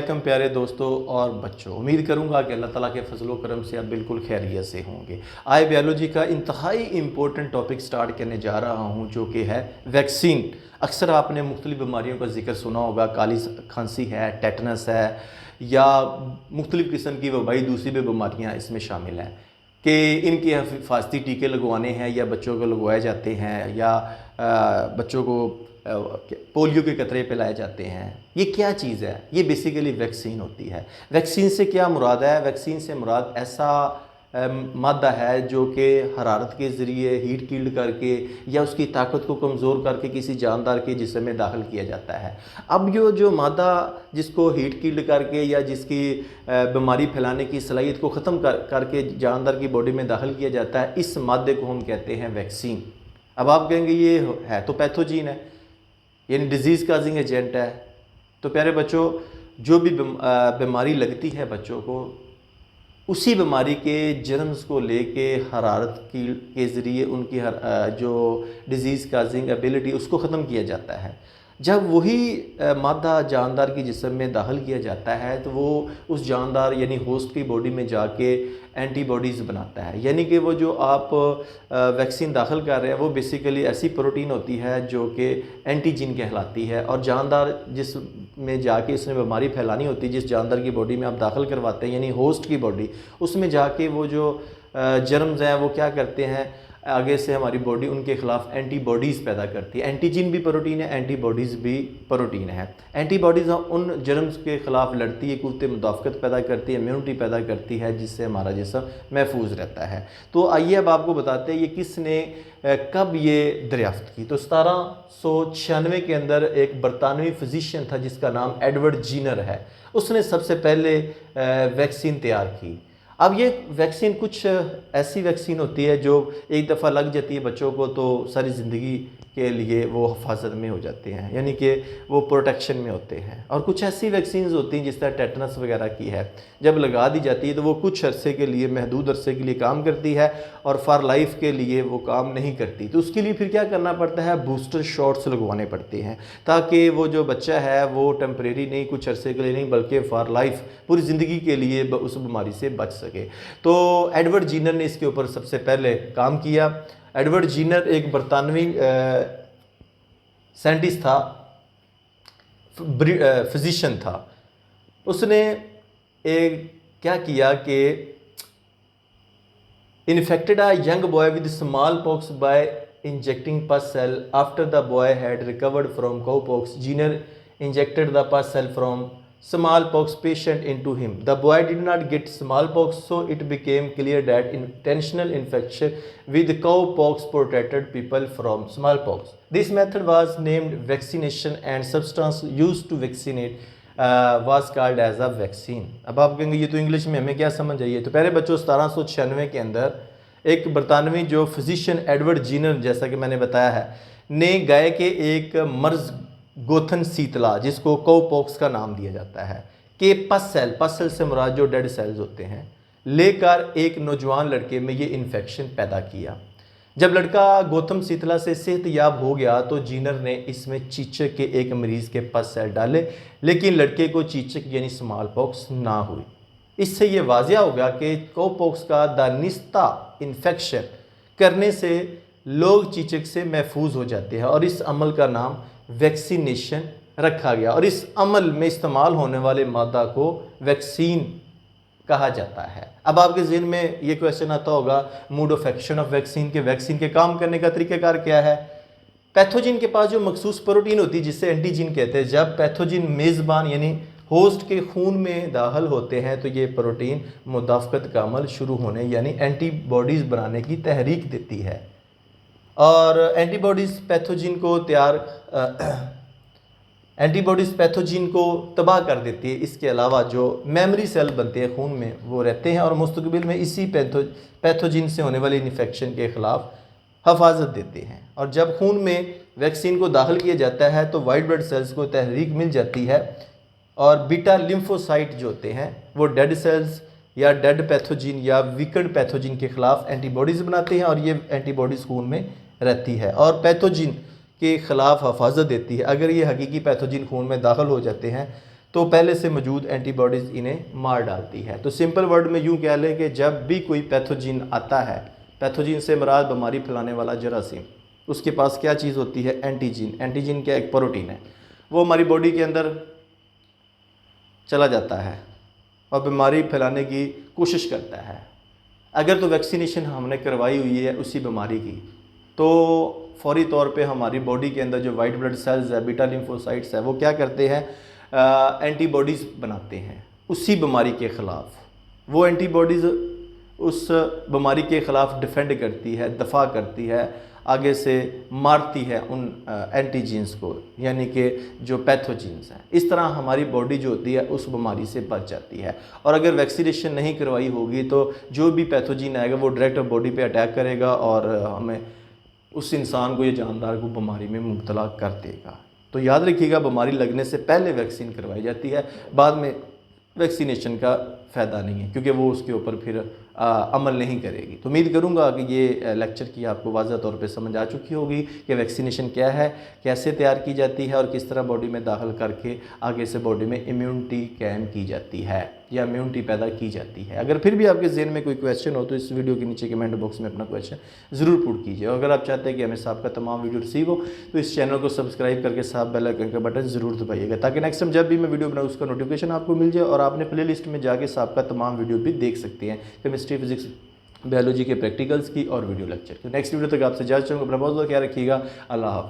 वालेकुम प्यारे दोस्तों और बच्चों, उम्मीद करूंगा कि अल्लाह ताला के फजलो करम से आप बिल्कुल खैरियत से होंगे। आज बायोलॉजी का इंतहाई इम्पोर्टेंट टॉपिक स्टार्ट करने जा रहा हूं, जो कि है वैक्सीन। अक्सर आपने मुख्तलिफ बीमारियों का जिक्र सुना होगा, काली खांसी है, टेटनस है, या मुख्तलिफ़ किस्म की वबाई दूसरी भी बीमारियाँ इसमें शामिल हैं कि इनके हिफाजती टीके लगवाने हैं या बच्चों को लगवाए जाते हैं, या बच्चों को पोलियो के कतरे पिलाए जाते हैं। ये क्या चीज़ है? ये बेसिकली वैक्सीन होती है। वैक्सीन से क्या मुराद है? वैक्सीन से मुराद ऐसा मादा है जो कि हरारत के ज़रिए हीट कील्ड करके या उसकी ताकत को कमज़ोर करके किसी जानदार के जिस्म में दाखिल किया जाता है। अब जो मादा जिसको हीट कील्ड करके या जिसकी बीमारी फैलाने की सलाहियत को ख़त्म करके जानदार की बॉडी में दाखिल किया जाता है, इस मादे को हम कहते हैं वैक्सीन। अब आप कहेंगे ये है तो पैथोजीन है, यानी डिजीज़ काजिंग एजेंट है। तो प्यारे बच्चों, जो भी बीमारी लगती है बच्चों को, उसी बीमारी के जर्म्स को लेके हरारत के ज़रिए उनकी जो डिज़ीज़ काजिंग एबिलिटी उसको ख़त्म किया जाता है। जब वही मादा जानदार की जिस्म में दाखिल किया जाता है तो वो उस जानदार यानी होस्ट की बॉडी में जाके एंटीबॉडीज़ बनाता है। यानी कि वो जो आप वैक्सीन दाखिल कर रहे हैं वो बेसिकली ऐसी प्रोटीन होती है जो कि एंटीजीन कहलाती है, और जानदार जिस में जाके उसने बीमारी फैलानी होती है, जिस जानदार की बॉडी में आप दाखिल करवाते हैं यानी होस्ट की बॉडी, उसमें जाके वो जो जर्म्स हैं वो क्या करते हैं, आगे से हमारी बॉडी उनके खिलाफ एंटीबॉडीज़ पैदा करती है। एंटीजीन भी प्रोटीन है, एंटीबॉडीज़ भी प्रोटीन है। एंटीबॉडीज़ उन जर्म्स के ख़िलाफ़ लड़ती है, कुव्वत मुदाफ़क़त पैदा करती है, इम्यूनिटी पैदा करती है, जिससे हमारा जिस्म महफूज रहता है। तो आइए अब आपको बताते हैं ये किसने कब ये दरियाफ़्त की। तो 1796 के अंदर एक बरतानवी फिजिशियन था जिसका नाम एडवर्ड जीनर है। उसने सबसे पहले वैक्सीन तैयार की। अब ये वैक्सीन कुछ ऐसी वैक्सीन होती है जो एक दफ़ा लग जाती है बच्चों को तो सारी ज़िंदगी के लिए वो हिफाजत में हो जाते हैं, यानी कि वो प्रोटेक्शन में होते हैं। और कुछ ऐसी वैक्सीन्स होती हैं जिस तरह टेटनस वगैरह की है, जब लगा दी जाती है तो वो कुछ अरसे के लिए, महदूद अरसे के लिए काम करती है और फॉर लाइफ के लिए वो काम नहीं करती। तो उसके लिए फिर क्या करना पड़ता है, बूस्टर शॉट्स लगवाने पड़ते हैं ताकि वो जो बच्चा है वो टेम्परेरी नहीं, कुछ अरसे के लिए नहीं, बल्कि फॉर लाइफ पूरी ज़िंदगी के लिए उस बीमारी से बच सके। तो एडवर्ड जीनर ने इसके ऊपर सबसे पहले काम किया। एडवर्ड जीनर एक बरतानवी साइंटिस्ट था, फिजिशियन था। उसने क्या किया कि infected a young boy with smallpox by injecting pus cell after the boy had recovered from cowpox. Jenner injected the pus cell from smallpox patient into him. The boy did not get smallpox, so it became clear that intentional infection with cowpox protected people from smallpox. This method was named vaccination and substance used to vaccinate was called as a vaccine. अब आप कहेंगे ये तो English में हमें क्या समझ आई है। तो पहले बच्चों 1796 के अंदर एक बरतानवी जो फिजिशियन एडवर्ड जीनर, जैसा कि मैंने बताया है, ने गाय के एक मर्ज गोथन शीतला, जिसको काउपॉक्स का नाम दिया जाता है, के पस सेल से मुराद जो डेड सेल्स होते हैं, लेकर एक नौजवान लड़के में ये इन्फेक्शन पैदा किया। जब लड़का गोथम शीतला से सेहतयाब हो गया तो जीनर ने इसमें चीचक के एक मरीज के पस सेल डाले, लेकिन लड़के को चीचक यानी स्मॉल पॉक्स ना हुई। इससे ये वाजिया हो गया कि काउपॉक्स का दानिस्ता इन्फेक्शन करने से लोग चीचक से महफूज हो जाते हैं, और इस अमल का नाम वैक्सीनेशन रखा गया। और इस अमल में इस्तेमाल होने वाले मादा को वैक्सीन कहा जाता है। अब आपके ज़हन में ये क्वेश्चन आता होगा, mode of action of vaccine के काम करने का तरीक़ाकार क्या है। पैथोजिन के पास जो मखसूस प्रोटीन होती है जिससे एंटीजीन कहते हैं, जब पैथोजिन मेज़बान यानी होस्ट के खून में दाखिल होते हैं तो ये प्रोटीन मुदाफ़क़त का अमल शुरू होने यानी एंटीबॉडीज़ बनाने की तहरीक देती है, और एंटीबॉडीज़ पैथोजिन को तबाह कर देती है। इसके अलावा जो मेमोरी सेल बनते हैं खून में वो रहते हैं और मुस्तकबिल में इसी पैथोजिन से होने वाली इन्फेक्शन के ख़िलाफ़ हफाजत देते हैं। और जब खून में वैक्सीन को दाखिल किया जाता है तो वाइट ब्लड सेल्स को तहरीक मिल जाती है, और बीटा लिम्फोसाइट जो होते हैं वो डेड सेल्स या डेड पैथोजिन या वीकेंड पैथोजिन के ख़िलाफ़ एंटीबॉडीज़ बनाते हैं, और ये एंटीबॉडीज़ खून में रहती है और पैथोजिन के ख़िलाफ़ हफाजत देती है। अगर ये हकीकी पैथोजिन खून में दाखिल हो जाते हैं तो पहले से मौजूद एंटीबॉडीज़ इन्हें मार डालती है। तो सिंपल वर्ड में यूँ कह लें कि जब भी कोई पैथोजिन आता है, पैथोजिन से मुराद बीमारी फैलाने वाला जरासीम, उसके पास क्या चीज़ होती है? एंटीजीन। एंटीजीन क्या? एक प्रोटीन है। वो हमारी बॉडी के अंदर चला जाता है और बीमारी फैलाने की कोशिश करता है। अगर तो वैक्सीनेशन हमने करवाई हुई है उसी बीमारी की, तो फौरी तौर पे हमारी बॉडी के अंदर जो वाइट ब्लड सेल्स है, बीटा लिम्फोसाइट्स है, वो क्या करते हैं? एंटीबॉडीज़ बनाते हैं उसी बीमारी के ख़िलाफ़। वो एंटीबॉडीज़ उस बीमारी के ख़िलाफ़ डिफेंड करती है, दफ़ा करती है, आगे से मारती है उन एंटीजीन्स को, यानी कि जो पैथोजीन्स हैं। इस तरह हमारी बॉडी जो होती है उस बीमारी से बच जाती है। और अगर वैक्सीनेशन नहीं करवाई होगी तो जो भी पैथोजीन आएगा वो डायरेक्ट बॉडी पे अटैक करेगा और हमें, उस इंसान को, ये जानदार को बीमारी में मुब्तला कर देगा। तो याद रखिएगा, बीमारी लगने से पहले वैक्सीन करवाई जाती है, बाद में वैक्सीनेशन का फ़ायदा नहीं है क्योंकि वो उसके ऊपर फिर अमल नहीं करेगी। तो उम्मीद करूंगा कि ये लेक्चर की आपको वाज़ह तौर पे समझ आ चुकी होगी कि वैक्सीनेशन क्या है, कैसे तैयार की जाती है और किस तरह बॉडी में दाखिल करके आगे से बॉडी में इम्यूनिटी कायम की जाती है या इम्यूनिटी पैदा की जाती है। अगर फिर भी आपके ज़हन में कोई क्वेश्चन हो तो इस वीडियो के नीचे कमेंट बॉक्स में अपना क्वेश्चन ज़रूर पुट कीजिए। और अगर आप चाहते हैं कि हमें साहब का तमाम वीडियो रिसीव हो तो इस चैनल को सब्सक्राइब करके साहब बेल आइकन का बटन ज़रूर दबाइएगा ताकि नेक्स्ट टाइम जब भी मैं वीडियो बनाऊँ उसका नोटिफिकेशन आपको मिल जाए और आपने प्ले लिस्ट में जाके साहब का तमाम वीडियो भी देख सकते हैं, केमिस्ट्री, फिजिक्स, बायोलॉजी के प्रैक्टिकल्स की और वीडियो लेक्चर। तो नेक्स्ट वीडियो तक आपसे इजाज़त चाहूँगा। अपना बहुत ख्याल रखिएगा। अल्लाह हाफ़िज़।